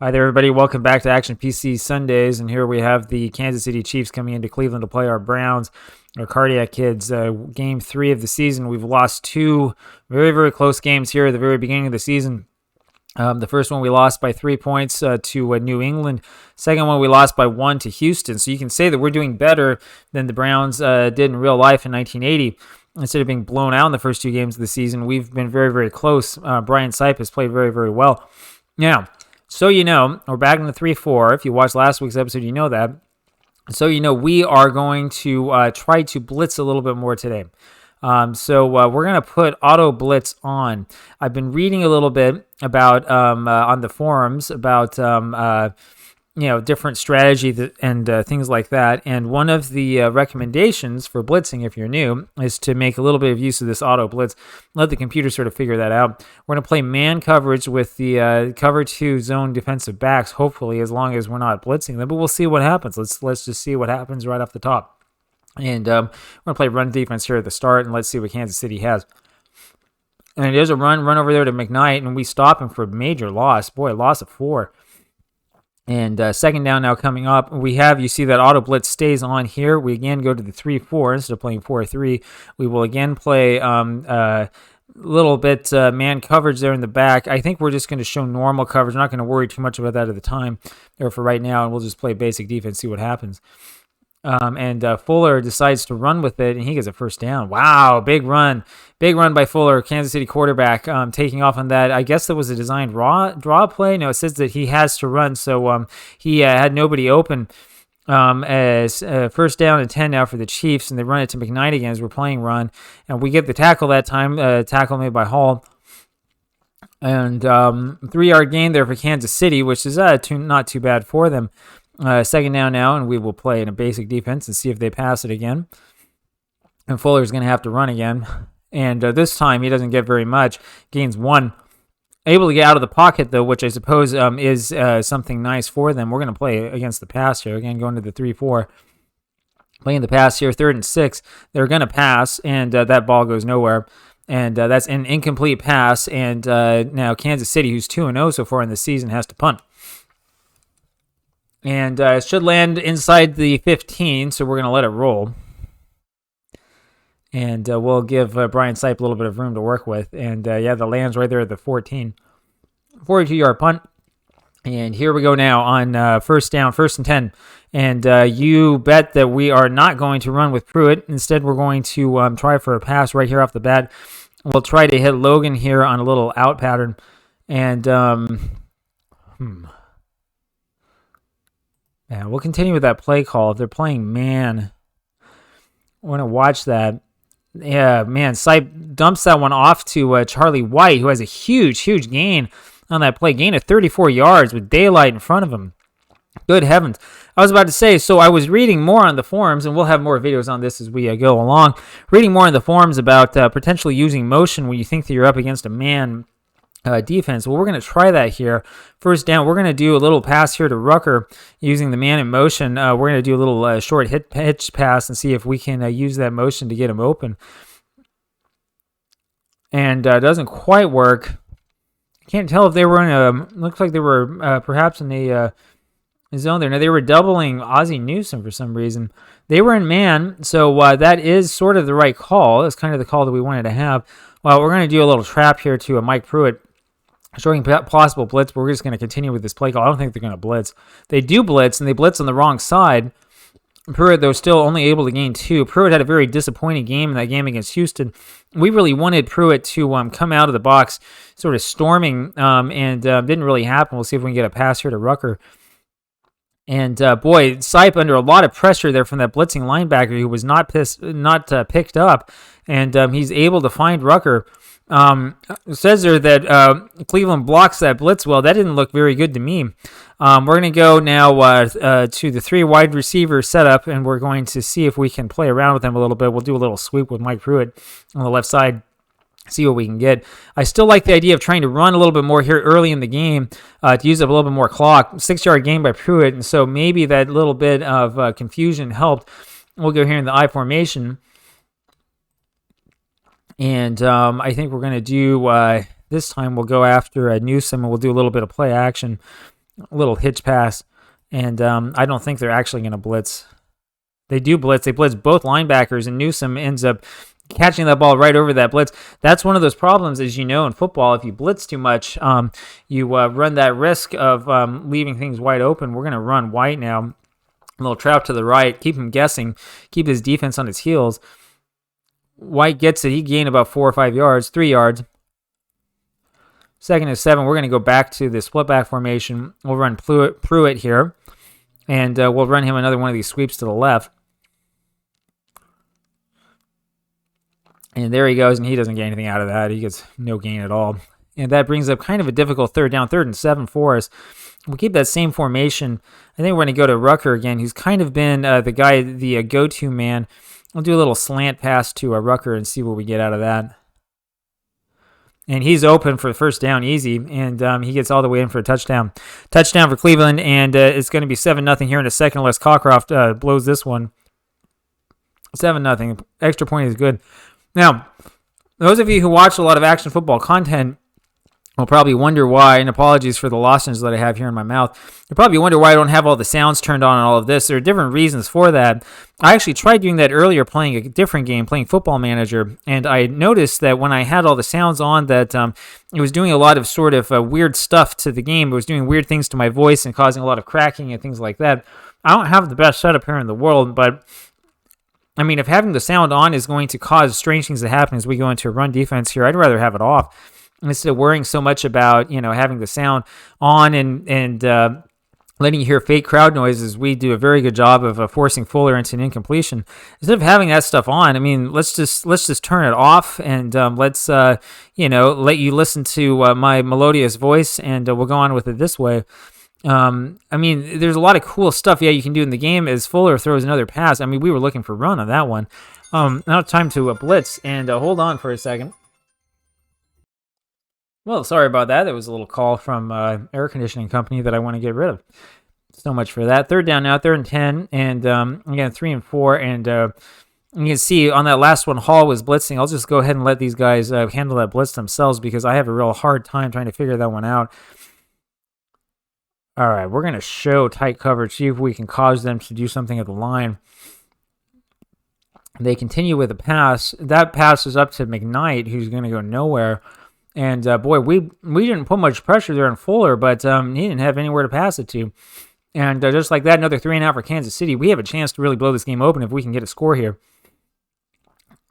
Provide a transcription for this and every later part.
Hi there, everybody. Welcome back to Action PC Sundays. And here we have the Kansas City Chiefs coming into Cleveland to play our Browns, our Kardiac Kids. Game 3 of the season. We've lost two very, very close games here at the very beginning of the season. The first one we lost by 3 points to New England. Second one we lost by 1 to Houston. So you can say that we're doing better than the Browns did in real life in 1980. Instead of being blown out in the first two games of the season, we've been very, very close. Brian Sipe has played very, very well. Now, so you know, we're back in the 3-4. If you watched last week's episode, you know that. So you know, we are going to try to blitz a little bit more today. So we're going to put auto blitz on. I've been reading a little bit about on the forums about different strategy and things like that. And one of the recommendations for blitzing, if you're new, is to make a little bit of use of this auto blitz. Let the computer sort of figure that out. We're going to play man coverage with the cover 2 zone defensive backs, hopefully, as long as we're not blitzing them. But we'll see what happens. Let's just see what happens right off the top. And we're going to play run defense here at the start, and let's see what Kansas City has. And there's a run over there to McKnight, and we stop him for a major loss. Boy, a loss of 4. And second down now coming up. You see that auto blitz stays on here. We again go to the 3-4 instead of playing 4-3. We will again play little bit man coverage there in the back. I think we're just going to show normal coverage. We're not going to worry too much about that at the time or for right now, and we'll just play basic defense, see what happens. And Fuller decides to run with it, and he gets a first down. Wow, big run by Fuller, Kansas City quarterback, taking off on that. I guess that was a designed draw play. No, it says that he has to run, so he had nobody open. As first down and 10 now for the Chiefs, and they run it to McKnight again as we're playing run, and we get the tackle that time. Tackle made by Hall. And 3-yard gain there for Kansas City, which is not too bad for them. Second down now, and we will play in a basic defense and see if they pass it again. And Fuller's going to have to run again. And this time he doesn't get very much. Gains 1. Able to get out of the pocket, though, which I suppose is something nice for them. We're going to play against the pass here. Again, going to the 3-4. Playing the pass here, 3rd and 6. They're going to pass, and that ball goes nowhere. And that's an incomplete pass. And now Kansas City, who's 2-0 so far in the season, has to punt. And it should land inside the 15, so we're going to let it roll. And we'll give Brian Sipe a little bit of room to work with. And the land's right there at the 14. 42-yard punt. And here we go now on first down, 1st and 10. And you bet that we are not going to run with Pruitt. Instead, we're going to try for a pass right here off the bat. We'll try to hit Logan here on a little out pattern. And yeah, we'll continue with that play call. If they're playing man, we're going to watch that. Yeah, man, Sipe dumps that one off to Charlie White, who has a huge, huge gain on that play. Gain of 34 yards with daylight in front of him. Good heavens. I was about to say, so I was reading more on the forums, and we'll have more videos on this as we go along. Reading more on the forums about potentially using motion when you think that you're up against a man defense. Well, we're going to try that here. First down, we're going to do a little pass here to Rucker using the man in motion. We're going to do a little short hitch pass and see if we can use that motion to get him open. And it doesn't quite work. I can't tell if they were in a... Looks like they were perhaps in a zone there. Now, they were doubling Ozzie Newsome for some reason. They were in man, so that is sort of the right call. That's kind of the call that we wanted to have. Well, we're going to do a little trap here to Mike Pruitt, showing possible blitz, but we're just going to continue with this play call. I don't think they're going to blitz. They do blitz, and they blitz on the wrong side. Pruitt, though, still only able to gain 2. Pruitt had a very disappointing game in that game against Houston. We really wanted Pruitt to come out of the box sort of storming, and didn't really happen. We'll see if we can get a pass here to Rucker. And, boy, Sipe under a lot of pressure there from that blitzing linebacker who was not picked up, and he's able to find Rucker. It says there that Cleveland blocks that blitz well. That didn't look very good to me. We're going to go now to the 3 wide receiver setup, and we're going to see if we can play around with them a little bit. We'll do a little sweep with Mike Pruitt on the left side, see what we can get. I still like the idea of trying to run a little bit more here early in the game to use up a little bit more clock. 6-yard gain by Pruitt, and so maybe that little bit of confusion helped. We'll go here in the I formation. And I think we're going to do, this time we'll go after Newsome, and we'll do a little bit of play action. A little hitch pass, and I don't think they're actually going to blitz. They do blitz. They blitz both linebackers, and Newsome ends up catching that ball right over that blitz. That's one of those problems, as you know, in football. If you blitz too much, you run that risk of leaving things wide open. We're going to run White now. A little trap to the right, keep him guessing, keep his defense on his heels. White gets it. He gained about 4 or 5 yards, 3 yards. 2nd and 7. We're going to go back to the split back formation. We'll run Pruitt here, and we'll run him another one of these sweeps to the left. And there he goes, and he doesn't get anything out of that. He gets no gain at all. And that brings up kind of a difficult 3rd down, 3rd and 7 for us. We'll keep that same formation. I think we're going to go to Rucker again, who's kind of been the guy, the go-to man. We'll do a little slant pass to Rucker and see what we get out of that. And he's open for the 1st down, easy, and he gets all the way in for a touchdown. Touchdown for Cleveland, and it's going to be 7-0 here in a second unless Cockcroft blows this one. 7-0. Extra point is good. Now, those of you who watch a lot of action football content will probably wonder why, and apologies for the lozenges that I have here in my mouth. You'll probably wonder why I don't have all the sounds turned on and all of this. There are different reasons for that. I actually tried doing that earlier playing a different game, playing Football Manager, and I noticed that when I had all the sounds on that it was doing a lot of sort of weird stuff to the game. It was doing weird things to my voice and causing a lot of cracking and things like that. I don't have the best setup here in the world, but I mean, if having the sound on is going to cause strange things to happen as we go into a run defense here, I'd rather have it off instead of worrying so much about, having the sound on and letting you hear fake crowd noises. We do a very good job of forcing Fuller into an incompletion. Instead of having that stuff on, I mean, let's just turn it off and let's let you listen to my melodious voice, and we'll go on with it this way. I mean, there's a lot of cool stuff, you can do in the game as Fuller throws another pass. I mean, we were looking for run on that one. Now it's time to blitz, and hold on for a second. Well, sorry about that. That was a little call from air conditioning company that I want to get rid of. So much for that. 3rd down now, 3rd and 10, and again, 3 and 4, and you can see on that last one, Hall was blitzing. I'll just go ahead and let these guys handle that blitz themselves because I have a real hard time trying to figure that one out. All right, we're going to show tight coverage, see if we can cause them to do something at the line. They continue with a pass. That pass is up to McKnight, who's going to go nowhere. And, boy, we didn't put much pressure there on Fuller, but he didn't have anywhere to pass it to. And just like that, another 3-and-out for Kansas City. We have a chance to really blow this game open if we can get a score here.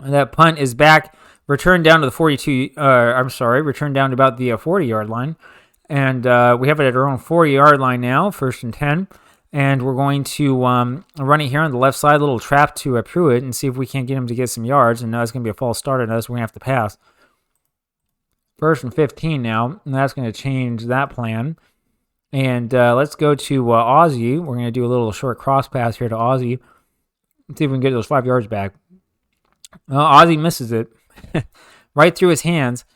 That punt is back, returned down to the returned down to about the 40-yard line. And we have it at our own 40-yard line now, 1st and 10. And we're going to run it here on the left side, a little trap to Pruitt, and see if we can't get him to get some yards. And now it's going to be a false start on us. We're going to have to pass. 1st and 15 now, and that's going to change that plan. And let's go to Ozzie. We're going to do a little short cross pass here to Ozzie. Let's see if we can get those 5 yards back. Ozzie misses it right through his hands.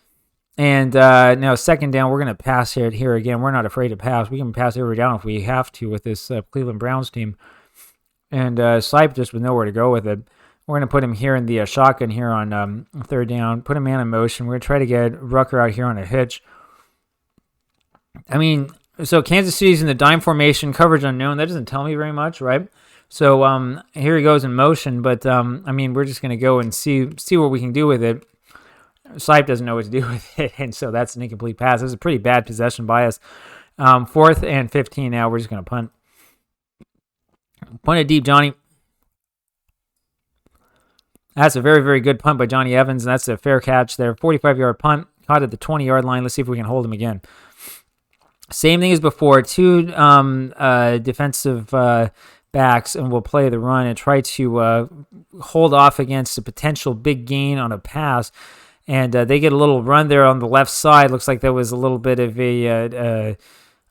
And now 2nd down, we're going to pass here again. We're not afraid to pass. We can pass every down if we have to with this Cleveland Browns team. And Sipe just with nowhere to go with it. We're going to put him here in the shotgun here on 3rd down. Put a man in motion. We're going to try to get Rucker out here on a hitch. I mean, so Kansas City's in the dime formation, coverage unknown. That doesn't tell me very much, right? So here he goes in motion. But, I mean, we're just going to go and see what we can do with it. Sipe doesn't know what to do with it, and so that's an incomplete pass. It was a pretty bad possession by us. 4th and 15 now. We're just going to punt. Punt it deep, Johnny. That's a very, very good punt by Johnny Evans, and that's a fair catch there. 45-yard punt, caught at the 20-yard line. Let's see if we can hold him again. Same thing as before. 2 defensive backs, and we'll play the run and try to hold off against a potential big gain on a pass. And they get a little run there on the left side. Looks like there was a little bit of a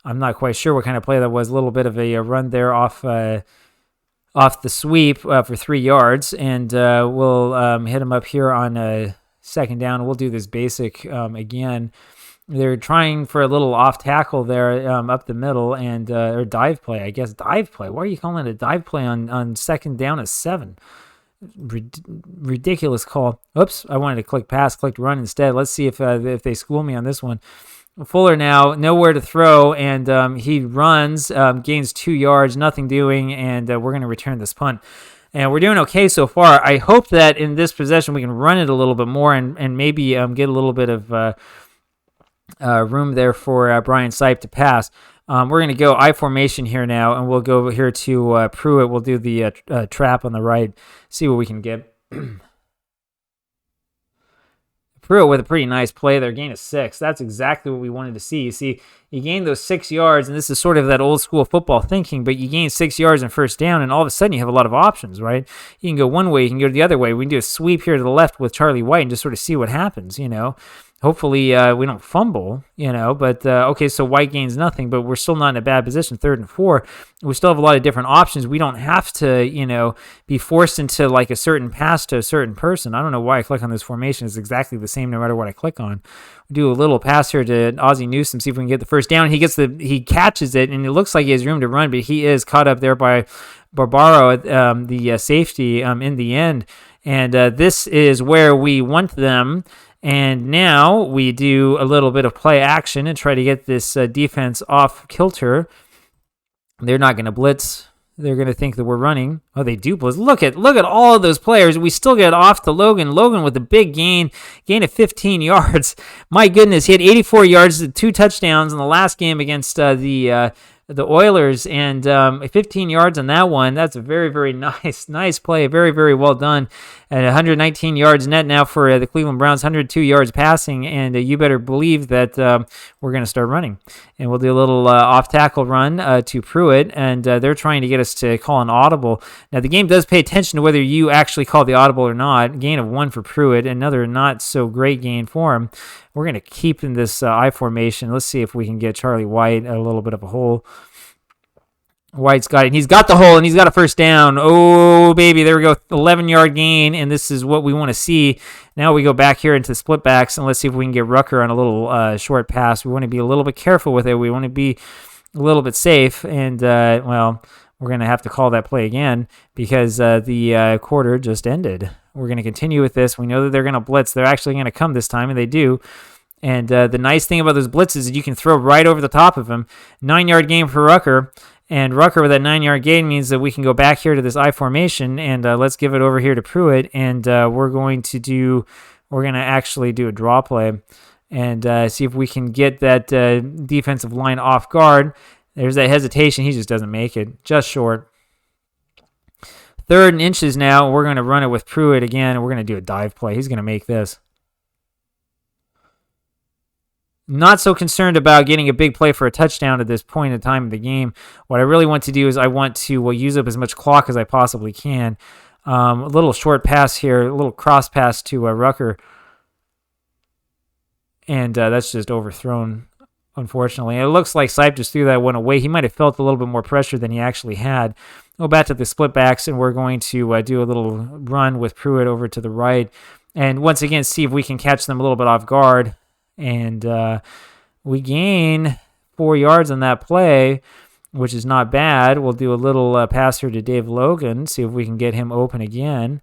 I'm not quite sure what kind of play that was. A little bit of a run there off the sweep for 3 yards. And we'll hit them up here on 2nd down. We'll do this basic again. They're trying for a little off tackle there up the middle and or dive play, I guess. Dive play. Why are you calling it a dive play on 2nd down at 7? Ridiculous call. Oops, I wanted to click pass, clicked run instead. Let's see if they school me on this one. Fuller now nowhere to throw, and he runs, gains 2 yards, nothing doing, and we're going to return this punt. And we're doing okay so far. I hope that in this possession we can run it a little bit more and maybe get a little bit of room there for Brian Sipe to pass. We're going to go I formation here now, and we'll go over here to Pruitt. We'll do the trap on the right, see what we can get. Pruitt with a pretty nice play there, gain of 6. That's exactly what we wanted to see. You see, you gain those 6 yards, and this is sort of that old school football thinking, but you gain 6 yards and first down, and all of a sudden you have a lot of options, right? You can go one way, you can go the other way. We can do a sweep here to the left with Charlie White and just sort of see what happens, Hopefully we don't fumble, but okay, so White gains nothing, but we're still not in a bad position, 3rd and 4. We still have a lot of different options. We don't have to, be forced into like a certain pass to a certain person. I don't know why I click on this formation. It's exactly the same no matter what I click on. We do a little pass here to Ozzie Newsome, see if we can get the first down. He catches it, and it looks like he has room to run, but he is caught up there by Barbaro, the safety, in the end. And this is where we want them. And now we do a little bit of play action and try to get this defense off kilter. They're not going to blitz. They're going to think that we're running. Oh, they do blitz. Look at all of those players. We still get off to Logan. Logan with a big gain of 15 yards. My goodness, he had 84 yards, 2 touchdowns in the last game against the Oilers, and 15 yards on that one. That's a very, very nice play. Very, very well done. And 119 yards net now for the Cleveland Browns, 102 yards passing, and you better believe that we're going to start running. And we'll do a little off-tackle run to Pruitt, and they're trying to get us to call an audible. Now, the game does pay attention to whether you actually call the audible or not. Gain of 1 for Pruitt, another not-so-great gain for him. We're going to keep in this I formation. Let's see if we can get Charlie White a little bit of a hole. White's got it. He's got the hole, and he's got a first down. Oh, baby. There we go. 11-yard gain, and this is what we want to see. Now we go back here into split backs, and let's see if we can get Rucker on a little short pass. We want to be a little bit careful with it. We want to be a little bit safe, and, we're going to have to call that play again because the quarter just ended. We're going to continue with this. We know that they're going to blitz. They're actually going to come this time, and they do. And the nice thing about those blitzes is you can throw right over the top of them. 9-yard gain for Rucker. And Rucker with that 9-yard gain means that we can go back here to this I formation, and let's give it over here to Pruitt, and we're going to actually do a draw play and see if we can get that defensive line off guard. There's that hesitation. He just doesn't make it. Just short. 3rd and inches now. We're going to run it with Pruitt again, and we're going to do a dive play. He's going to make this. Not so concerned about getting a big play for a touchdown at this point in time of the game. What I really want to do is I want to use up as much clock as I possibly can. A little short pass here, a little cross pass to Rucker. And that's just overthrown, unfortunately. It looks like Sipe just threw that one away. He might have felt a little bit more pressure than he actually had. Go back to the split backs, and we're going to do a little run with Pruitt over to the right. And once again, see if we can catch them a little bit off guard. And we gain 4 yards on that play, which is not bad. We'll do a little pass here to Dave Logan, see if we can get him open again.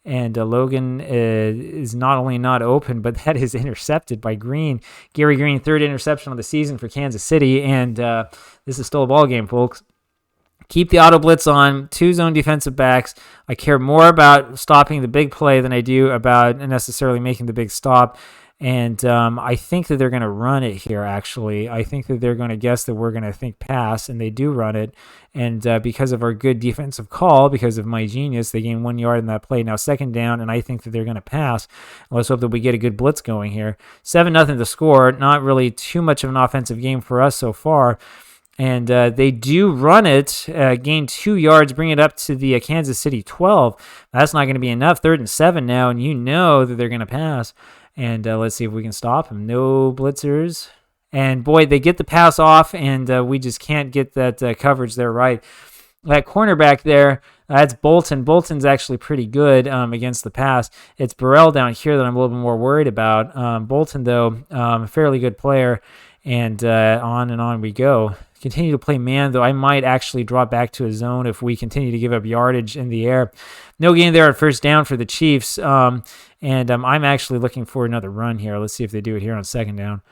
And Logan is not only not open, but that is intercepted by Green. Gary Green, 3rd interception of the season for Kansas City. And this is still a ball game, folks. Keep the auto blitz on, 2 zone defensive backs. I care more about stopping the big play than I do about necessarily making the big stop. And I think that they're going to run it here, actually. I think that they're going to guess that we're going to think pass, and they do run it. And because of our good defensive call, because of my genius, they gain 1 yard in that play. Now 2nd down, and I think that they're going to pass. Let's hope that we get a good blitz going here. 7-0 to score. Not really too much of an offensive game for us so far. And they do run it, gain 2 yards, bring it up to the Kansas City 12. That's not going to be enough. 3rd and 7 now, and you know that they're going to pass. And let's see if we can stop him. No blitzers. And, boy, they get the pass off, and we just can't get that coverage there right. That cornerback there, that's Bolton. Bolton's actually pretty good against the pass. It's Burrell down here that I'm a little bit more worried about. Bolton, though, a fairly good player, and on we go. Continue to play man, though I might actually drop back to a zone if we continue to give up yardage in the air. No gain there at 1st down for the Chiefs, and I'm actually looking for another run here. Let's see if they do it here on 2nd down.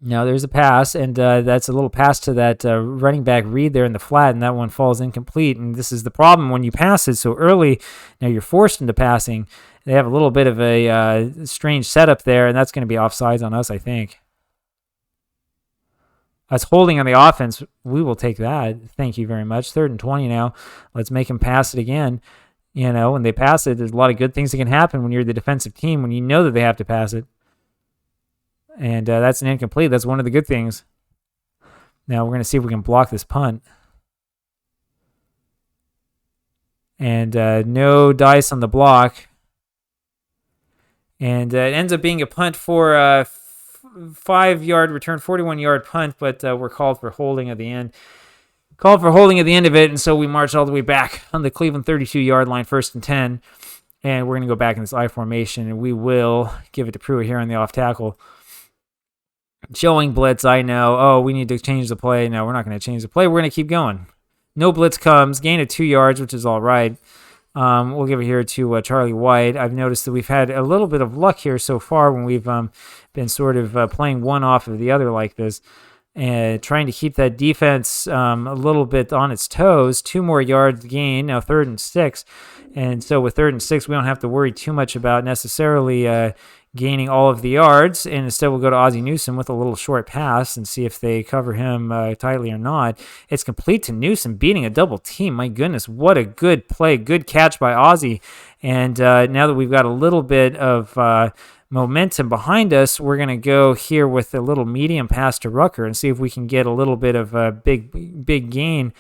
Now there's a pass, and that's a little pass to that running back Reed there in the flat, and that one falls incomplete. And this is the problem when you pass it so early. Now you're forced into passing. They have a little bit of a strange setup there, and that's going to be offsides on us, I think. That's holding on the offense. We will take that. Thank you very much. 3rd and 20 now. Let's make them pass it again. When they pass it, there's a lot of good things that can happen when you're the defensive team, when you know that they have to pass it. And that's an incomplete. That's one of the good things. Now we're going to see if we can block this punt. And no dice on the block. And it ends up being a punt for a 5-yard return, 41-yard punt, but we're called for holding at the end. Called for holding at the end of it, and so we march all the way back on the Cleveland 32-yard line, 1st and 10. And we're going to go back in this I formation, and we will give it to Pruitt here on the off tackle. Showing blitz, I know. Oh, we need to change the play. No, we're not going to change the play. We're going to keep going. No blitz comes. Gain of 2 yards, which is all right. We'll give it here to Charlie White. I've noticed that we've had a little bit of luck here so far when we've been sort of playing one off of the other like this. And trying to keep that defense a little bit on its toes. 2 more yards gain, now 3rd and 6. And so with 3rd and 6, we don't have to worry too much about necessarily gaining all of the yards. And instead we'll go to Ozzie Newsome with a little short pass and see if they cover him tightly or not. It's complete to Newsome beating a double team. My goodness, what a good play. Good catch by Ozzie. And now that we've got a little bit of momentum behind us, we're going to go here with a little medium pass to Rucker and see if we can get a little bit of a big gain.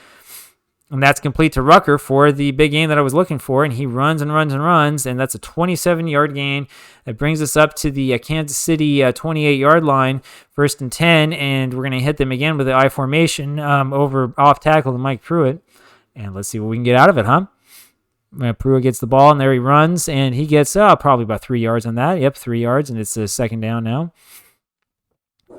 And that's complete to Rucker for the big gain that I was looking for. And he runs and runs and runs, and that's a 27-yard gain. That brings us up to the Kansas City 28-yard line, 1st and 10, and we're going to hit them again with the I formation over off tackle to Mike Pruitt. And let's see what we can get out of it, huh? Pruitt gets the ball, and there he runs, and he gets probably about 3 yards on that. Yep, 3 yards, and it's a 2nd down now.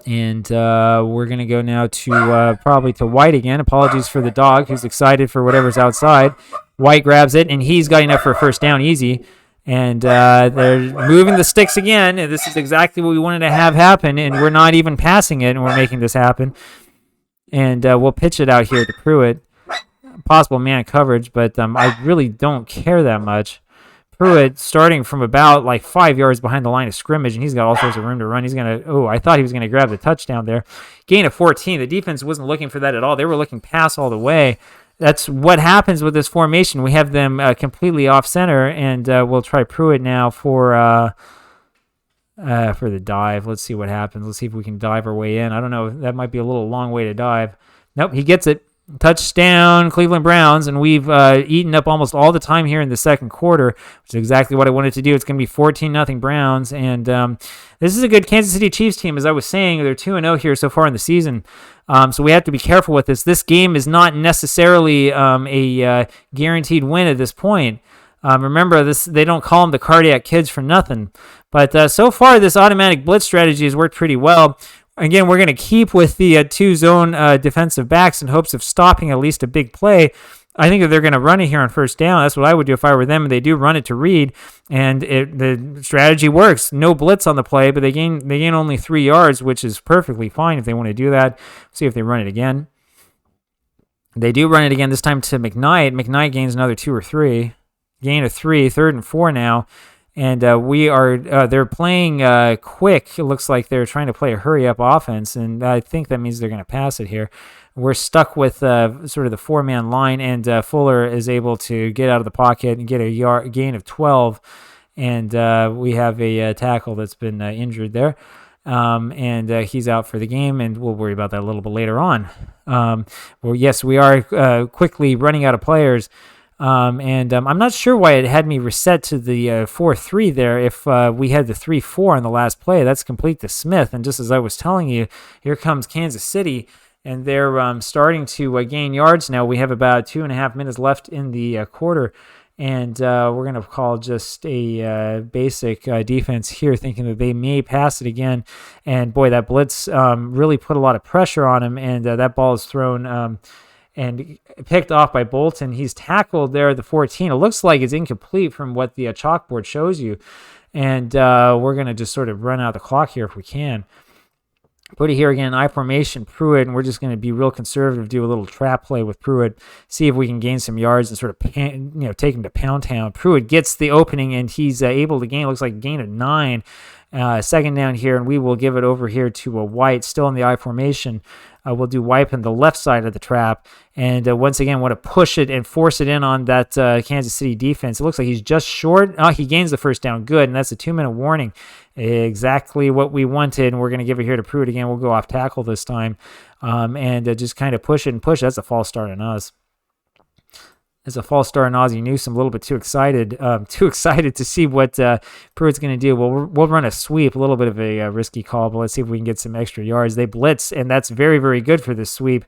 And we're going to go now to probably to White again. Apologies for the dog who's excited for whatever's outside. White grabs it, and he's got enough for a 1st down easy. And they're moving the sticks again. And this is exactly what we wanted to have happen, and we're not even passing it, and we're making this happen. And we'll pitch it out here to Pruitt. Possible man coverage, but I really don't care that much. Pruitt starting from about like 5 yards behind the line of scrimmage, and he's got all sorts of room to run. He's going to, I thought he was going to grab the touchdown there. Gain of 14. The defense wasn't looking for that at all. They were looking pass all the way. That's what happens with this formation. We have them completely off center, and we'll try Pruitt now for the dive. Let's see what happens. Let's see if we can dive our way in. I don't know. That might be a little long way to dive. Nope, he gets it. Touchdown, Cleveland Browns, and we've eaten up almost all the time here in the 2nd quarter, which is exactly what I wanted to do. It's going to be 14-0 Browns, and this is a good Kansas City Chiefs team. As I was saying, they're 2-0 here so far in the season, so we have to be careful with this. This game is not necessarily a guaranteed win at this point. Remember, they don't call them the Kardiac Kids for nothing, but so far this automatic blitz strategy has worked pretty well. Again, we're going to keep with the 2-zone defensive backs in hopes of stopping at least a big play. I think that they're going to run it here on 1st down. That's what I would do if I were them, and they do run it to Reed, and the strategy works. No blitz on the play, but they gain only 3 yards, which is perfectly fine if they want to do that. See if they run it again. They do run it again, this time to McKnight. McKnight gains another 2 or 3. Gain of 3, 3rd and 4 now. And they're playing quick. It looks like they're trying to play a hurry-up offense, and I think that means they're going to pass it here. We're stuck with sort of the 4-man line, and Fuller is able to get out of the pocket and get a gain of 12, and we have a tackle that's been injured there, and he's out for the game, and we'll worry about that a little bit later on. Well, yes, we are quickly running out of players. And I'm not sure why it had me reset to the 4-3 there if we had the 3-4 on the last play. That's complete to Smith. And just as I was telling you, here comes Kansas City, and they're starting to gain yards now. We have about 2.5 minutes left in the quarter, and we're going to call just a basic defense here, thinking that they may pass it again. And boy, that blitz really put a lot of pressure on him, and that ball is thrown and picked off by Bolton. He's tackled there at the 14. It looks like it's incomplete from what the chalkboard shows you. And we're going to just sort of run out the clock here if we can. Put it here again, I formation, Pruitt, and we're just going to be real conservative, do a little trap play with Pruitt, see if we can gain some yards and sort of take him to Pound Town. Pruitt gets the opening, and he's able to gain, looks like a gain of 9. Second down here, and we will give it over here to a White, still in the I formation. We'll do wipe on the left side of the trap, and once again want to push it and force it in on that Kansas City defense. It looks like he's just short. He gains the first down. Good, and that's a 2-minute warning. Exactly what we wanted, and we're going to give it here to Pruitt again. We'll go off tackle this time, and just kind of push it and push. That's a false start on us. As a false start on Ozzie Newsome, a little bit too excited to see what Pruitt's going to do. We'll run a sweep, a little bit of a risky call, but let's see if we can get some extra yards. They blitz, and that's very, very good for this sweep.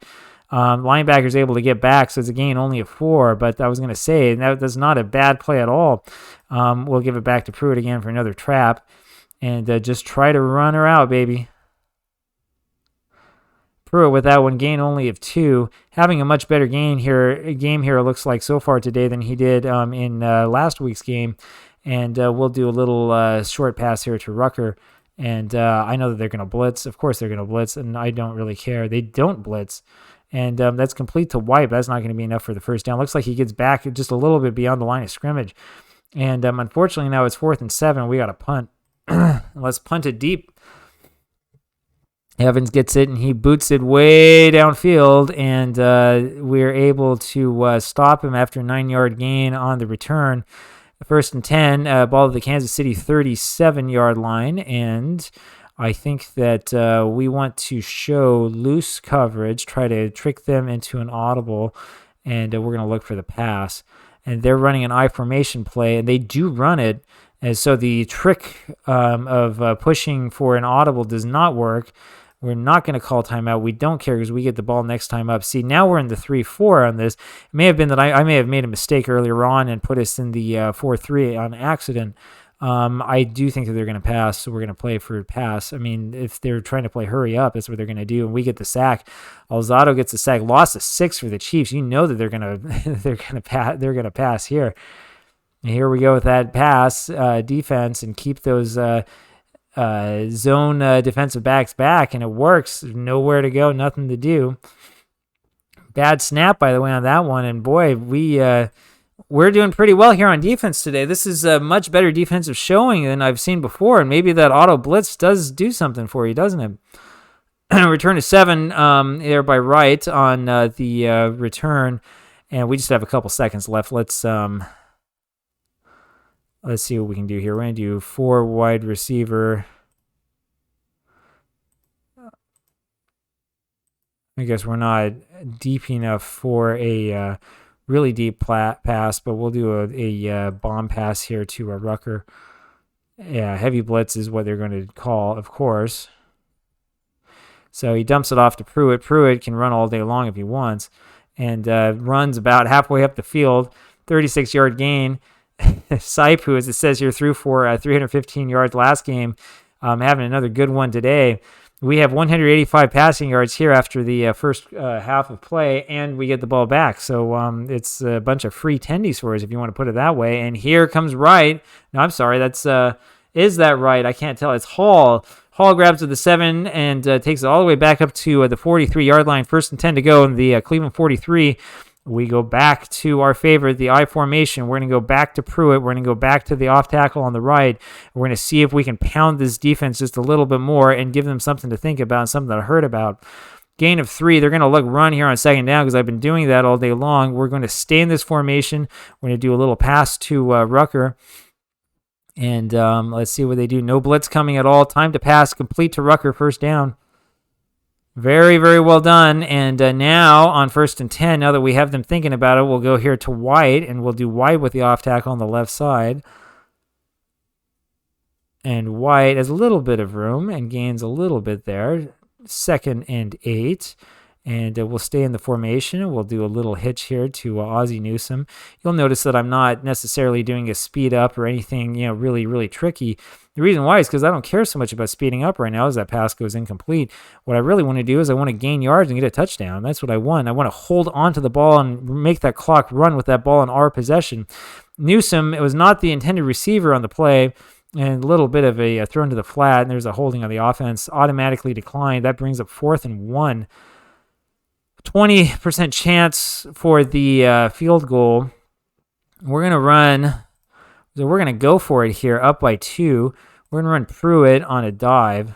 Linebacker's able to get back, so it's a gain only of 4, but I was going to say, that's not a bad play at all. We'll give it back to Pruitt again for another trap, and just try to run her out, baby. Pruitt with that one, gain only of 2, having a much better game here. It looks like so far today than he did in last week's game, and we'll do a little short pass here to Rucker. And I know that they're going to blitz. Of course they're going to blitz, and I don't really care. They don't blitz, and that's complete to wipe. That's not going to be enough for the first down. Looks like he gets back just a little bit beyond the line of scrimmage, and unfortunately now it's 4th and 7. We got to punt. Let's punt it deep. Evans gets it, and he boots it way downfield, and we're able to stop him after a 9-yard gain on the return. 1st and 10, ball to the Kansas City 37-yard line, and I think that we want to show loose coverage, try to trick them into an audible, and we're going to look for the pass. And they're running an I formation play, and they do run it, and so the trick of pushing for an audible does not work. We're not going to call timeout. We don't care because we get the ball next time up. See, now we're in the 3-4 on this. It may have been that I may have made a mistake earlier on and put us in the 4-3 on accident. I do think that they're going to pass, so we're going to play for pass. I mean, if they're trying to play hurry up, that's what they're going to do, and we get the sack. Alzado gets the sack. Loss of 6 for the Chiefs. You know that they're going to pass here. And here we go with that pass defense and keep those zone defensive backs back, and it works. Nowhere to go, nothing to do. Bad snap, by the way, on that one, and boy, we're doing pretty well here on defense today. This is a much better defensive showing than I've seen before, and maybe that auto blitz does do something for you, doesn't it? Return to 7 there by Wright on the return, and we just have a couple seconds left. Let's see what we can do here. We're going to do 4 wide receiver. I guess we're not deep enough for a really deep pass, but we'll do a bomb pass here to a Rucker. Yeah, heavy blitz is what they're going to call, of course. So he dumps it off to Pruitt. Pruitt can run all day long if he wants, and runs about halfway up the field. 36-yard gain. Saipu, as it says here, threw for 315 yards last game, having another good one today. We have 185 passing yards here after the first half of play, and we get the ball back. So it's a bunch of free tendies for us, if you want to put it that way. And here comes Wright. No, I'm sorry. Is that Wright? I can't tell. It's Hall. Hall grabs to the 7 and takes it all the way back up to the 43-yard line. 1st and 10 to go in the Cleveland 43. We go back to our favorite, the I formation. We're going to go back to Pruitt. We're going to go back to the off tackle on the right. We're going to see if we can pound this defense just a little bit more and give them something to think about and something to hurt about. Gain of 3. They're going to look run here on 2nd down because I've been doing that all day long. We're going to stay in this formation. We're going to do a little pass to Rucker. And let's see what they do. No blitz coming at all. Time to pass. Complete to Rucker. 1st down. Very, very well done. And now on 1st and 10, now that we have them thinking about it, we'll go here to White, and we'll do White with the off tackle on the left side. And White has a little bit of room and gains a little bit there. 2nd and 8. And we'll stay in the formation. We'll do a little hitch here to Ozzie Newsome. You'll notice that I'm not necessarily doing a speed up or anything, really, really tricky. The reason why is because I don't care so much about speeding up right now as that pass goes incomplete. What I really want to do is I want to gain yards and get a touchdown. That's what I want. I want to hold on to the ball and make that clock run with that ball in our possession. Newsome, it was not the intended receiver on the play. and a little bit of a thrown to the flat, and there's a holding on the offense, automatically declined. That brings up 4th and 1. 20% chance for the field goal. We're going to run, so we're going to go for it here, up by 2. We're going to run Pruitt on a dive.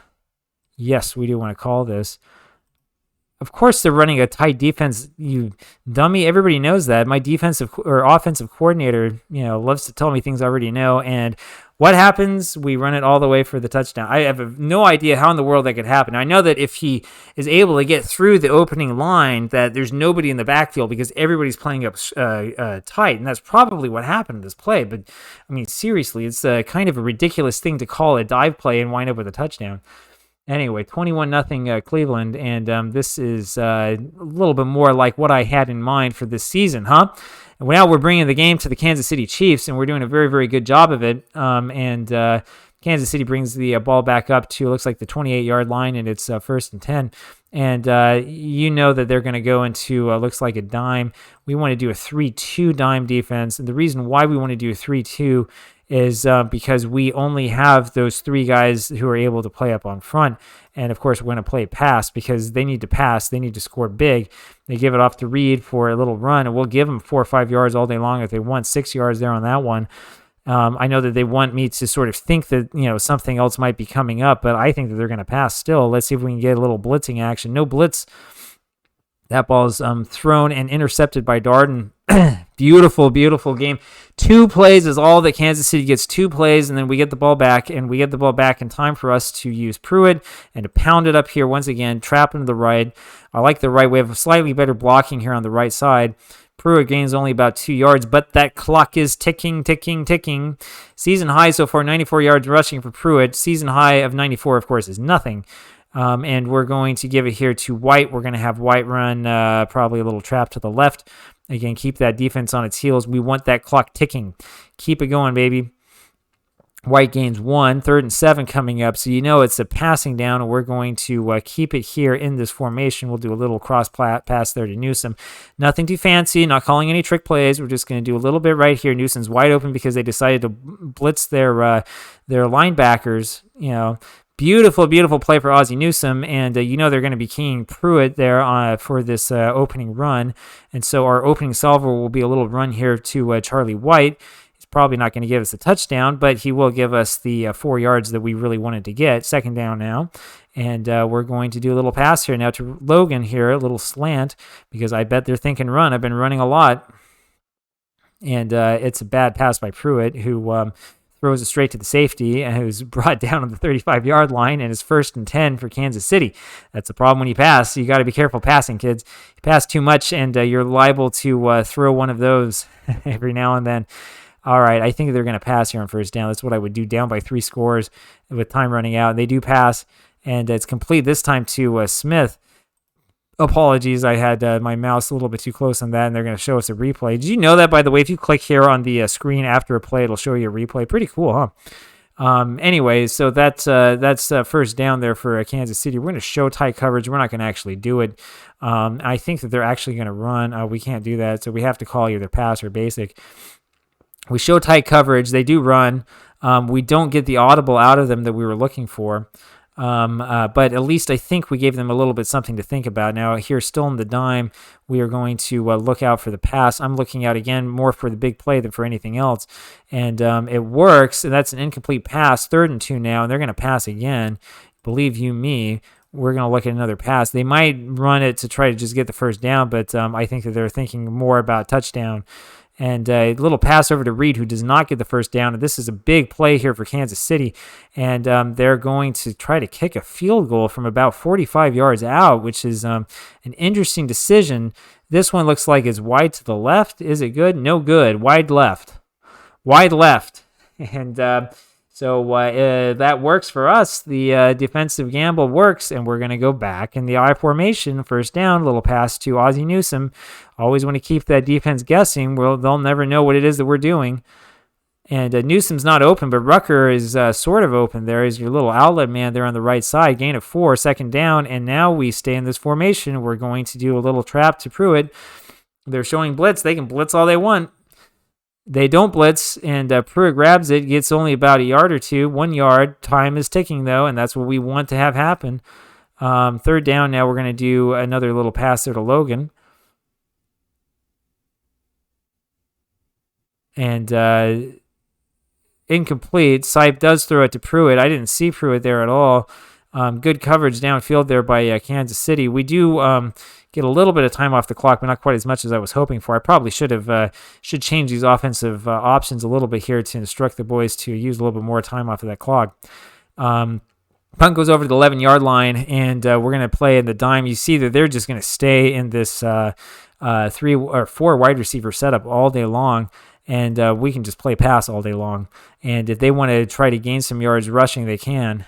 Yes, we do want to call this. Of course, they're running a tight defense, you dummy. Everybody knows that. My defensive or offensive coordinator, loves to tell me things I already know. And what happens? We run it all the way for the touchdown. I have no idea how in the world that could happen. I know that if he is able to get through the opening line, that there's nobody in the backfield because everybody's playing up tight, and that's probably what happened in this play. But, I mean, seriously, it's kind of a ridiculous thing to call a dive play and wind up with a touchdown. Anyway, 21-0 Cleveland, and this is a little bit more like what I had in mind for this season, huh? And now we're bringing the game to the Kansas City Chiefs, and we're doing a very, very good job of it. Kansas City brings the ball back up to, looks like the 28-yard line, and it's 1st and 10. And you know that they're going to go into, looks like a dime. We want to do a 3-2 dime defense, and the reason why we want to do a 3-2 is because we only have those 3 guys who are able to play up on front. And, of course, we're going to play pass because they need to pass. They need to score big. They give it off to Reed for a little run, and we'll give them 4 or 5 yards all day long if they want 6 yards there on that one. I know that they want me to sort of think that, something else might be coming up, but I think that they're going to pass still. Let's see if we can get a little blitzing action. No blitz. That ball is thrown and intercepted by Darden. Beautiful, beautiful game. 2 plays is all that Kansas City gets. 2 plays, and then we get the ball back, and we get the ball back in time for us to use Pruitt and to pound it up here once again, trap into the right. I like the right. We have slightly better blocking here on the right side. Pruitt gains only about 2 yards, but that clock is ticking, ticking, ticking. Season high so far, 94 yards rushing for Pruitt. Season high of 94, of course, is nothing. And we're going to give it here to White. We're going to have White run probably a little trap to the left. Again, keep that defense on its heels. We want that clock ticking. Keep it going, baby. White gains 1, 3rd and 7 coming up. So it's a passing down, and we're going to keep it here in this formation. We'll do a little cross pass there to Newsome. Nothing too fancy, not calling any trick plays. We're just going to do a little bit right here. Newsome's wide open because they decided to blitz their linebackers. Beautiful, beautiful play for Ozzie Newsome, and they're going to be keying Pruitt there for this opening run. And so our opening salvo will be a little run here to Charlie White. He's probably not going to give us a touchdown, but he will give us the 4 yards that we really wanted to get. 2nd down now, and we're going to do a little pass here now to Logan here, a little slant, because I bet they're thinking run. I've been running a lot, and it's a bad pass by Pruitt, who throws it straight to the safety, and who's brought down on the 35-yard line, and it's 1st and 10 for Kansas City. That's the problem when you pass. You got to be careful passing, kids. You pass too much, and you're liable to throw one of those every now and then. All right, I think they're going to pass here on 1st down. That's what I would do, down by 3 scores with time running out. They do pass, and it's complete this time to Smith. Apologies, I had my mouse a little bit too close on that, and they're going to show us a replay. Did you know that, by the way, if you click here on the screen after a play, it'll show you a replay? Pretty cool, huh? Anyways, so that's 1st down there for Kansas City. We're going to show tight coverage. We're not going to actually do it. I think that they're actually going to run. We can't do that, so we have to call either pass or basic. We show tight coverage. They do run. We don't get the audible out of them that we were looking for. But at least I think we gave them a little bit something to think about. Now, here, still in the dime, we are going to look out for the pass. I'm looking out, again, more for the big play than for anything else. And it works, and that's an incomplete pass. 3rd and 2 now, and they're going to pass again. Believe you me, we're going to look at another pass. They might run it to try to just get the 1st down, but I think that they're thinking more about touchdown. And a little pass over to Reed, who does not get the 1st down. And this is a big play here for Kansas City. And they're going to try to kick a field goal from about 45 yards out, which is an interesting decision. This one looks like it's wide to the left. Is it good? No good. Wide left. Wide left. And so that works for us. The defensive gamble works, and we're going to go back in the I formation. 1st down, little pass to Ozzie Newsome. Always want to keep that defense guessing. Well, they'll never know what it is that we're doing. And Newsome's not open, but Rucker is sort of open there. He's your little outlet man there on the right side. Gain of 4, 2nd down, and now we stay in this formation. We're going to do a little trap to Pruitt. They're showing blitz. They can blitz all they want. They don't blitz, and Pruitt grabs it, gets only about a yard or two, 1 yard. Time is ticking, though, and that's what we want to have happen. Third down now, we're going to do another little pass there to Logan. And incomplete. Sipe does throw it to Pruitt. I didn't see Pruitt there at all. Good coverage downfield there by Kansas City. We do get a little bit of time off the clock, but not quite as much as I was hoping for. I probably should change these offensive options a little bit here to instruct the boys to use a little bit more time off of that clock. Punt goes over to the 11-yard line, and we're going to play in the dime. You see that they're just going to stay in this 3 or 4 wide receiver setup all day long, and we can just play pass all day long. And if they want to try to gain some yards rushing, they can.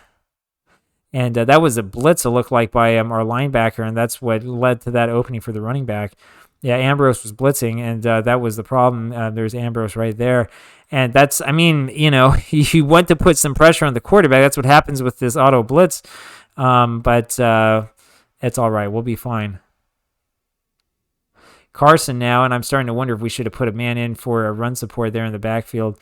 And that was a blitz, it looked like, by our linebacker, and that's what led to that opening for the running back. Yeah, Ambrose was blitzing, and that was the problem. There's Ambrose right there. And that's, I mean, you want to put some pressure on the quarterback. That's what happens with this auto blitz. But it's all right. We'll be fine. Carson now, and I'm starting to wonder if we should have put a man in for a run support there in the backfield.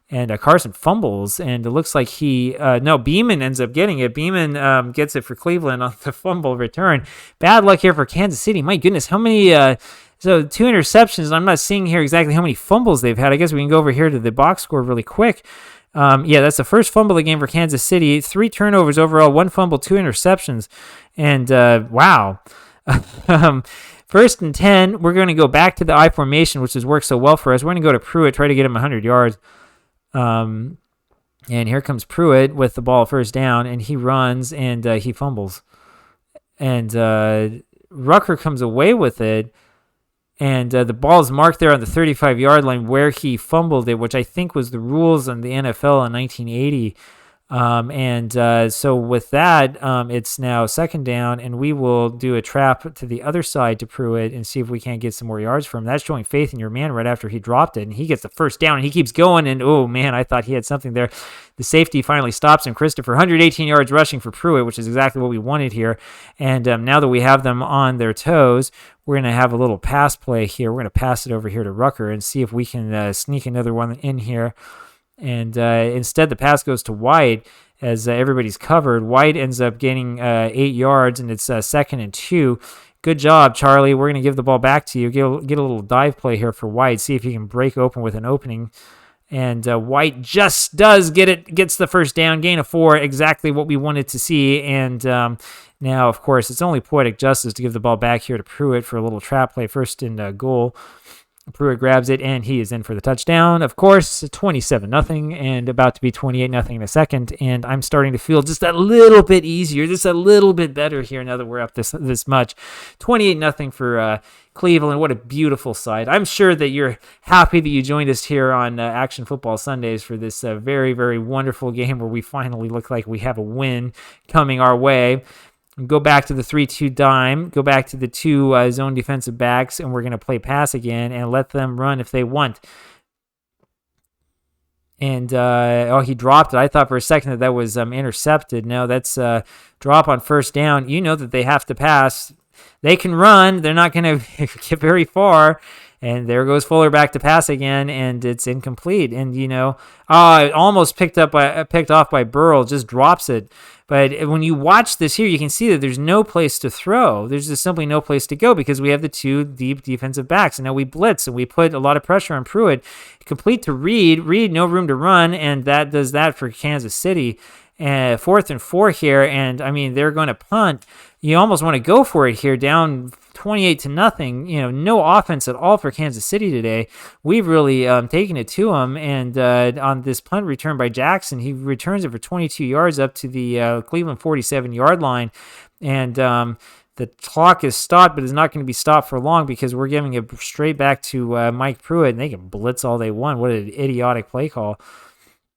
And Carson fumbles, and it looks like Beeman ends up getting it. Beeman gets it for Cleveland on the fumble return. Bad luck here for Kansas City. My goodness, how many... So 2 interceptions. I'm not seeing here exactly how many fumbles they've had. I guess we can go over here to the box score really quick. Yeah, that's the first fumble of the game for Kansas City. 3 turnovers overall, 1 fumble, 2 interceptions. And wow. First and 10, we're going to go back to the I formation, which has worked so well for us. We're going to go to Pruitt, try to get him 100 yards. And here comes Pruitt with the ball first down, and he runs, and he fumbles. And Rucker comes away with it. And the ball is marked there on the 35-yard line where he fumbled it, which I think was the rules in the NFL in 1980. So with that, it's now second down, and we will do a trap to the other side to Pruitt and see if we can't get some more yards from him. That's showing faith in your man right after he dropped it, and he gets the first down, and he keeps going, and oh, man, I thought he had something there. The safety finally stops him. Christopher, 118 yards rushing for Pruitt, which is exactly what we wanted here. And now that we have them on their toes, we're going to have a little pass play here. We're going to pass it over here to Rucker and see if we can sneak another one in here. And instead, the pass goes to White as everybody's covered. White ends up getting 8 yards, and it's 2nd and 2. Good job, Charlie. We're going to give the ball back to you. Get a little dive play here for White. See if he can break open with an opening. And White just does get it, gets the first down, gain of 4, exactly what we wanted to see. And now, of course, it's only poetic justice to give the ball back here to Pruitt for a little trap play, first and goal. Pruitt grabs it, and he is in for the touchdown. Of course, 27-0, and about to be 28-0 in a second. And I'm starting to feel just a little bit easier, just a little bit better here now that we're up this much. 28-0 for Cleveland. What a beautiful sight. I'm sure that you're happy that you joined us here on Action Football Sundays for this very, very wonderful game where we finally look like we have a win coming our way. Go back to the 3-2 dime, go back to the 2 zone defensive backs, and we're going to play pass again and let them run if they want. And, he dropped it. I thought for a second that was intercepted. No, that's drop on first down. You know that they have to pass. They can run. They're not going to get very far. And there goes Fuller back to pass again, and it's incomplete. And, almost picked off by Burrell, just drops it. But when you watch this here, you can see that there's no place to throw. There's just simply no place to go because we have the 2 deep defensive backs. And now we blitz, and we put a lot of pressure on Pruitt. Complete to Reed. Reed, no room to run, and that does that for Kansas City. 4th and 4 here, and, they're going to punt. You almost want to go for it here, down 28-0. No offense at all for Kansas City today. We've really taken it to them, and on this punt return by Jackson, he returns it for 22 yards up to the Cleveland 47-yard line, and the clock is stopped, but it's not going to be stopped for long because we're giving it straight back to Mike Pruitt, and they can blitz all they want. What an idiotic play call.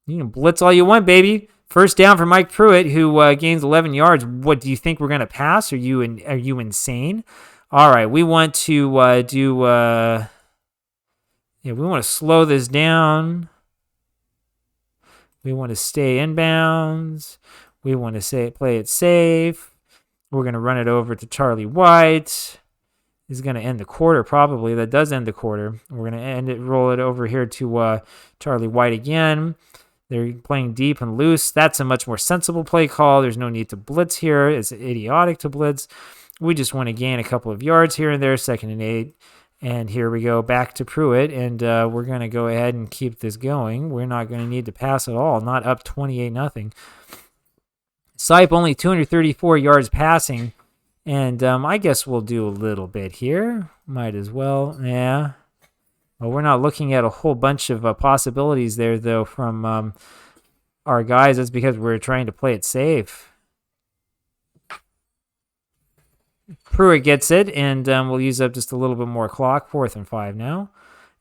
You can blitz all you want, baby. First down for Mike Pruitt, who gains 11 yards. What do you think we're going to pass? Are you insane? All right, we want to we want to slow this down. We want to stay inbounds. We want to play it safe. We're going to run it over to Charlie White. is going to end the quarter probably. That does end the quarter. We're going to roll it over here to Charlie White again. They're playing deep and loose. That's a much more sensible play call. There's no need to blitz here. It's idiotic to blitz. We just want to gain a couple of yards here and there, 2nd and 8. And here we go back to Pruitt, and we're going to go ahead and keep this going. We're not going to need to pass at all, not up 28-0. Sipe only 234 yards passing, and I guess we'll do a little bit here. Might as well, yeah. Well, we're not looking at a whole bunch of possibilities there, though, from our guys. That's because we're trying to play it safe. Pruitt gets it, and we'll use up just a little bit more clock. 4th and 5 now.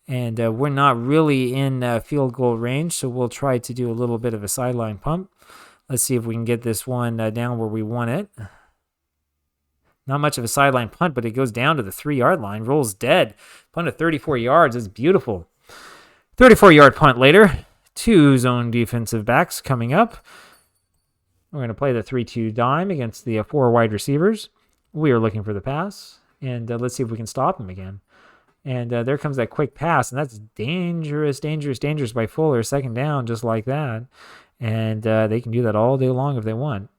And we're not really in field goal range, so we'll try to do a little bit of a sideline pump. Let's see if we can get this one down where we want it. Not much of a sideline punt, but it goes down to the 3-yard line. Rolls dead. Punt of 34 yards is beautiful. 34-yard punt later. 2 zone defensive backs coming up. We're going to play the 3-2 dime against the 4 wide receivers. We are looking for the pass, and let's see if we can stop him again. And there comes that quick pass, and that's dangerous by Fuller. 2nd down, just like that. And they can do that all day long if they want.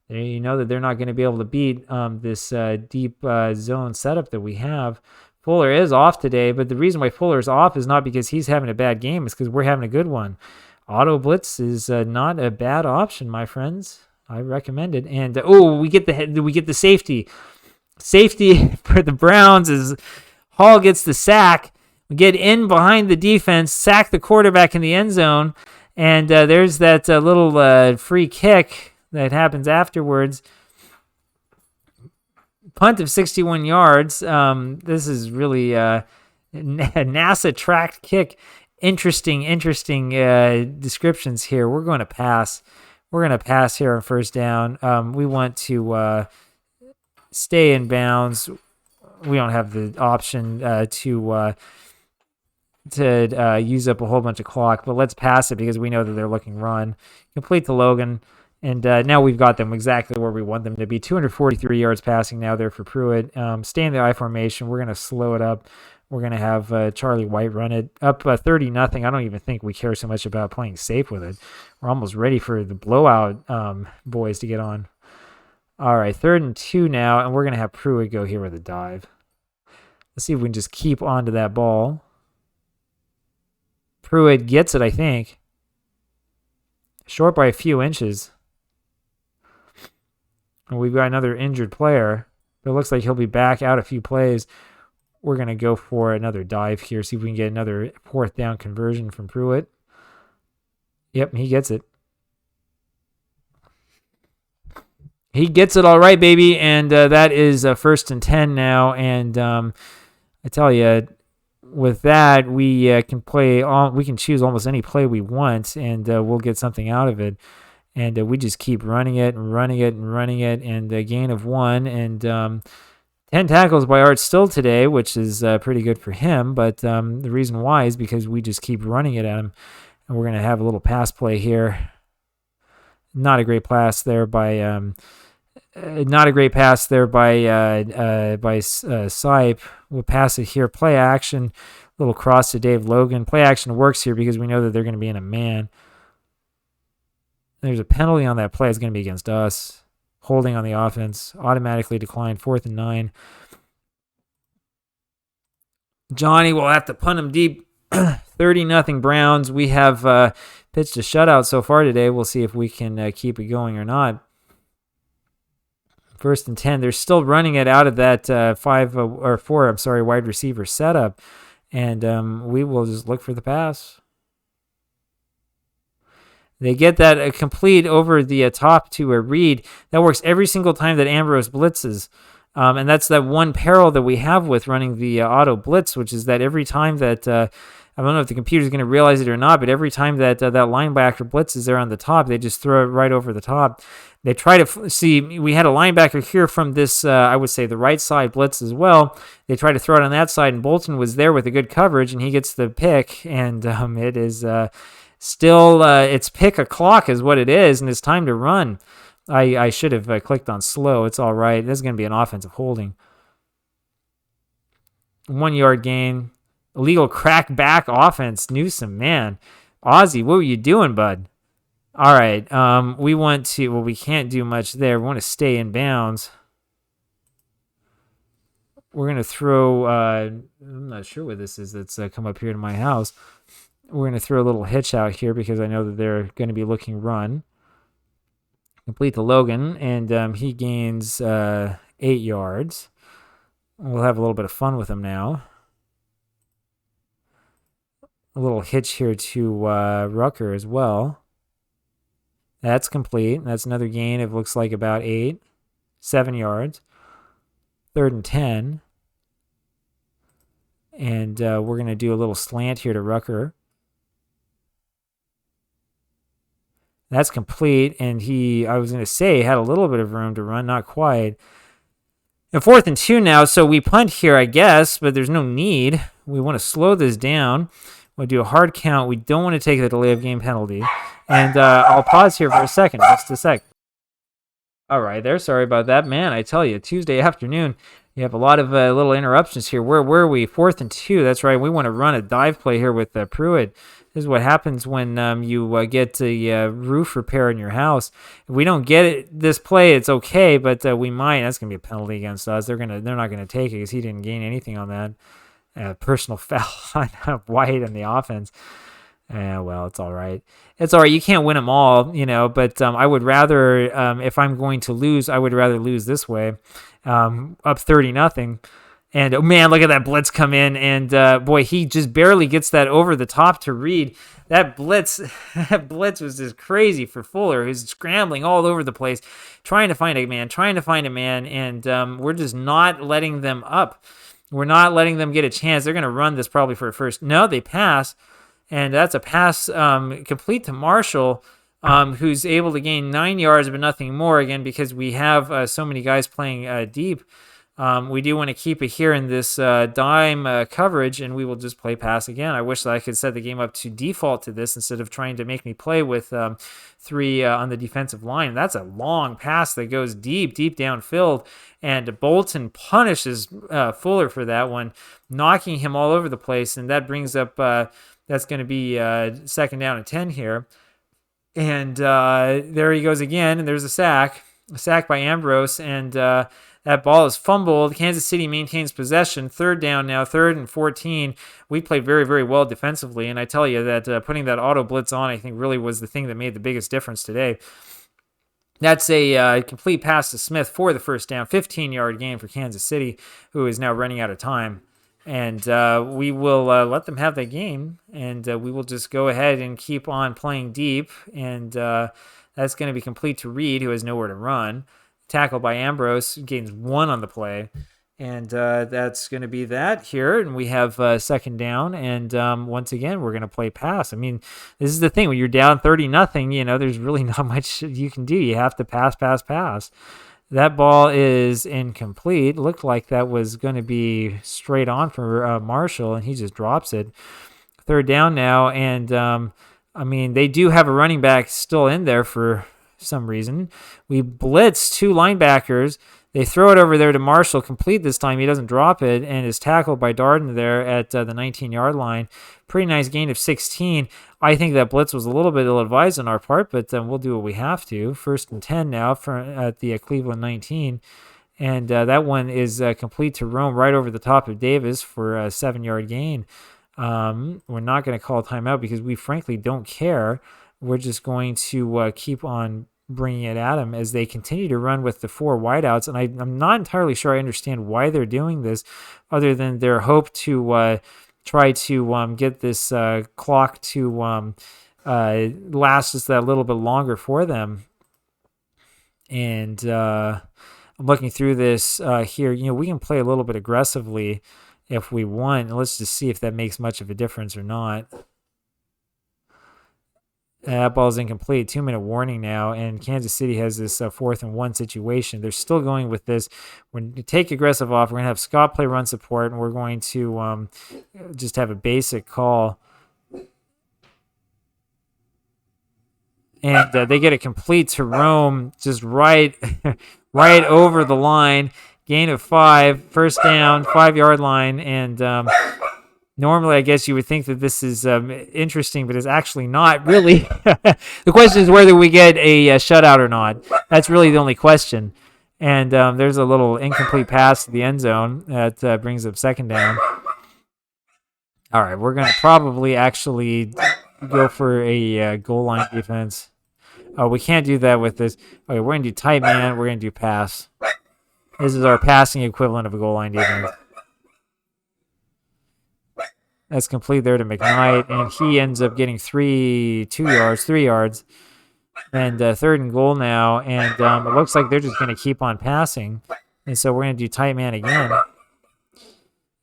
You know that they're not going to be able to beat this deep zone setup that we have. Fuller is off today, but the reason why Fuller is off is not because he's having a bad game. It's because we're having a good one. Auto blitz is not a bad option, my friends. I recommend it. And we get the safety. Safety for the Browns is Hall gets the sack. We get in behind the defense, sack the quarterback in the end zone, and there's that little free kick that happens afterwards. Punt of 61 yards. This is really a NASA tracked kick. Interesting descriptions here. We're going to pass. We're going to pass here on 1st down. We want to stay in bounds. We don't have the option to use up a whole bunch of clock, but let's pass it because we know that they're looking run. Complete to Logan, and now we've got them exactly where we want them to be. 243 yards passing now there for Pruitt. Stay in the I formation. We're going to slow it up. We're going to have Charlie White run it up 30-0. I don't even think we care so much about playing safe with it. We're almost ready for the blowout boys to get on. All right, 3rd and 2 now, and we're going to have Pruitt go here with a dive. Let's see if we can just keep onto that ball. Pruitt gets it, I think. Short by a few inches. And we've got another injured player. But it looks like he'll be back out a few plays. We're going to go for another dive here, see if we can get another 4th down conversion from Pruitt. Yep, he gets it. He gets it all right, baby, and that is 1st and 10 now. And I tell you, with that, we can play. We can choose almost any play we want, and we'll get something out of it. And we just keep running it and running it and running it, and a gain of 1 and 10 tackles by Art Still today, which is pretty good for him. But the reason why is because we just keep running it at him, and we're going to have a little pass play here. Not a great pass there by Sipe. We'll pass it here. Play action, little cross to Dave Logan. Play action works here because we know that they're going to be in a man. There's a penalty on that play. It's going to be against us. Holding on the offense. Automatically declined. 4th and 9. Johnny will have to punt him deep. 30-0 Browns. We have pitched a shutout so far today. We'll see if we can keep it going or not. 1st and 10. They're still running it out of that 4 wide receiver setup. And we will just look for the pass. They get that complete over the top to a Reed. That works every single time that Ambrose blitzes. And that's that one peril that we have with running the auto blitz, which is that every time that, I don't know if the computer's going to realize it or not, but every time that that linebacker blitzes there on the top, they just throw it right over the top. They try to see, we had a linebacker here from this, I would say the right side blitz as well. They try to throw it on that side, and Bolton was there with a good coverage, and he gets the pick, and it is still, it's pick o'clock is what it is, and it's time to run. I should have clicked on slow. It's all right. This is going to be an offensive holding. 1 yard gain. Illegal crack back offense. Newsom, man. Ozzy, what were you doing, bud? All right. We want to, well, we can't do much there. We want to stay in bounds. We're going to throw, I'm not sure what this is that's come up here to my house. We're going to throw a little hitch out here because I know that they're going to be looking run. Complete to Logan, and he gains 8 yards. We'll have a little bit of fun with him now. A little hitch here to Rucker as well. That's complete. That's another gain of looks like about 7 yards. 3rd and 10. And we're going to do a little slant here to Rucker. That's complete, and I was going to say, had a little bit of room to run, not quite. And 4th and 2 now, so we punt here, I guess, but there's no need. We want to slow this down. We'll do a hard count. We don't want to take the delay of game penalty. And I'll pause here for a second, just a sec. All right there, sorry about that. Man, I tell you, Tuesday afternoon, you have a lot of little interruptions here. Where were we? 4th and 2, that's right. We want to run a dive play here with Pruitt. This is what happens when you get a roof repair in your house. If we don't get this play, it's okay, but we might. That's going to be a penalty against us. They're not going to take it because he didn't gain anything on that. Personal foul on White on the offense. Well, it's all right. It's all right. You can't win them all, but I would rather, if I'm going to lose, I would rather lose this way, up 30-0. And, oh, man, look at that blitz come in. And, boy, he just barely gets that over the top to Reed. That blitz was just crazy for Fuller, who's scrambling all over the place, trying to find a man. And we're just not letting them up. We're not letting them get a chance. They're going to run this probably for a first. No, they pass. And that's a pass complete to Marshall, who's able to gain 9 yards but nothing more, again, because we have so many guys playing deep. We do want to keep it here in this dime coverage, and we will just play pass again. I wish that I could set the game up to default to this instead of trying to make me play with 3 on the defensive line. That's a long pass that goes deep downfield, and Bolton punishes Fuller for that one, knocking him all over the place, and that brings up that's going to be 2nd down and 10 here. And there he goes again, and there's a sack by Ambrose, and that ball is fumbled. Kansas City maintains possession. 3rd down now, 3rd and 14. We played very, very well defensively, and I tell you that putting that auto blitz on, I think, really was the thing that made the biggest difference today. That's a complete pass to Smith for the 1st down, 15-yard gain for Kansas City, who is now running out of time. And we will let them have that game, and we will just go ahead and keep on playing deep, and that's going to be complete to Reed, who has nowhere to run. Tackled by Ambrose, gains 1 on the play, and that's going to be that here, and we have 2nd down, and once again, we're going to play pass. I mean, this is the thing. When you're down 30-0, there's really not much you can do. You have to pass. That ball is incomplete. Looked like that was going to be straight on for Marshall, and he just drops it. 3rd down now, and they do have a running back still in there for some reason. We blitz 2 linebackers. They throw it over there to Marshall, complete this time. He doesn't drop it and is tackled by Darden there at the 19-yard line. Pretty nice gain of 16. I think that blitz was a little bit ill-advised on our part, but we'll do what we have to. 1st and 10 now at the Cleveland 19. And that one is complete to Rome right over the top of Davis for a 7-yard gain. We're not going to call a timeout because we frankly don't care. We're just going to keep on bringing it at them as they continue to run with the 4 wideouts. And I'm not entirely sure I understand why they're doing this, other than their hope to try to get this clock to last just that little bit longer for them. And I'm looking through this here. We can play a little bit aggressively if we want. Let's just see if that makes much of a difference or not. That ball's incomplete. 2-minute warning now, and Kansas City has this 4th and 1 situation. They're still going with this. When you take aggressive off, we're going to have Scott play run support, and we're going to just have a basic call. And they get it complete to Rome, just right over the line. gain of 5, first down, 5-yard line, and normally I guess you would think that this is interesting, but it's actually not really. The question is whether we get a shutout or not. That's really the only question. And there's a little incomplete pass to the end zone that brings up second down. All right, we're going to probably actually go for a goal line defense. Oh, we can't do that with this. Okay, we're going to do tight man. We're going to do pass. This is our passing equivalent of a goal line defense. That's complete there to McKnight, and he ends up getting 3 yards. And third and goal now, and it looks like they're just going to keep on passing. And so we're going to do tight man again.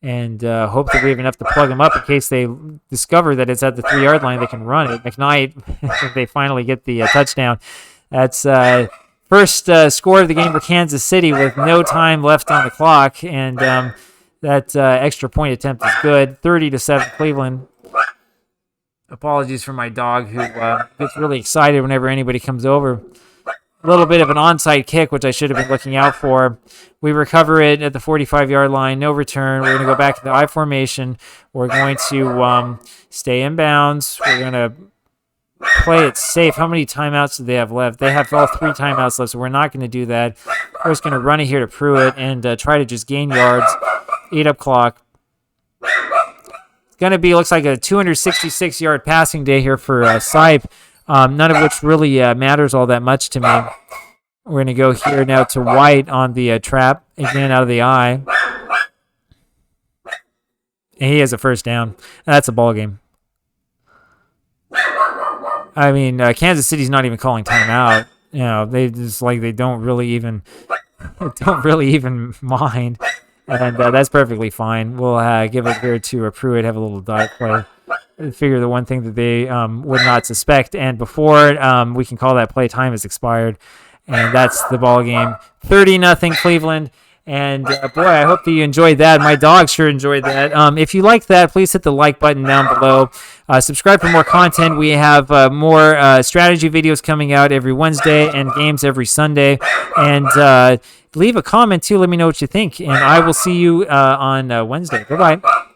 And hope that we have enough to plug them up in case they discover that it's at the 3-yard line. They can run it. McKnight, if they finally get the touchdown. That's first score of the game for Kansas City with no time left on the clock. And that extra point attempt is good. 30-7 Cleveland. Apologies for my dog who gets really excited whenever anybody comes over. A little bit of an onside kick, which I should have been looking out for. We recover it at the 45-yard line. No return. We're going to go back to the I formation. We're going to stay in bounds. We're going to play it safe. How many timeouts do they have left? They have all 3 timeouts left, so we're not going to do that. We're just going to run it here to Pruitt and try to just gain yards, eat up clock. It's going to be, looks like a 266-yard passing day here for Sipe. None of which really matters all that much to me. We're going to go here now to White on the trap, again out of the eye. And he has a first down. That's a ball game. I mean, Kansas City's not even calling timeout. You know, they just they don't really even mind, and that's perfectly fine. We'll give it here to Pruitt, have a little dive play. Figure the one thing that they would not suspect, and before we can call that play, time has expired, and that's the ball game. 30-0 Cleveland. And boy, I hope that you enjoyed that. My dog sure enjoyed that. If you like that, please hit the like button down below. Subscribe for more content. We have more strategy videos coming out every Wednesday and games every Sunday. And leave a comment too. Let me know what you think. And I will see you on Wednesday. Bye-bye.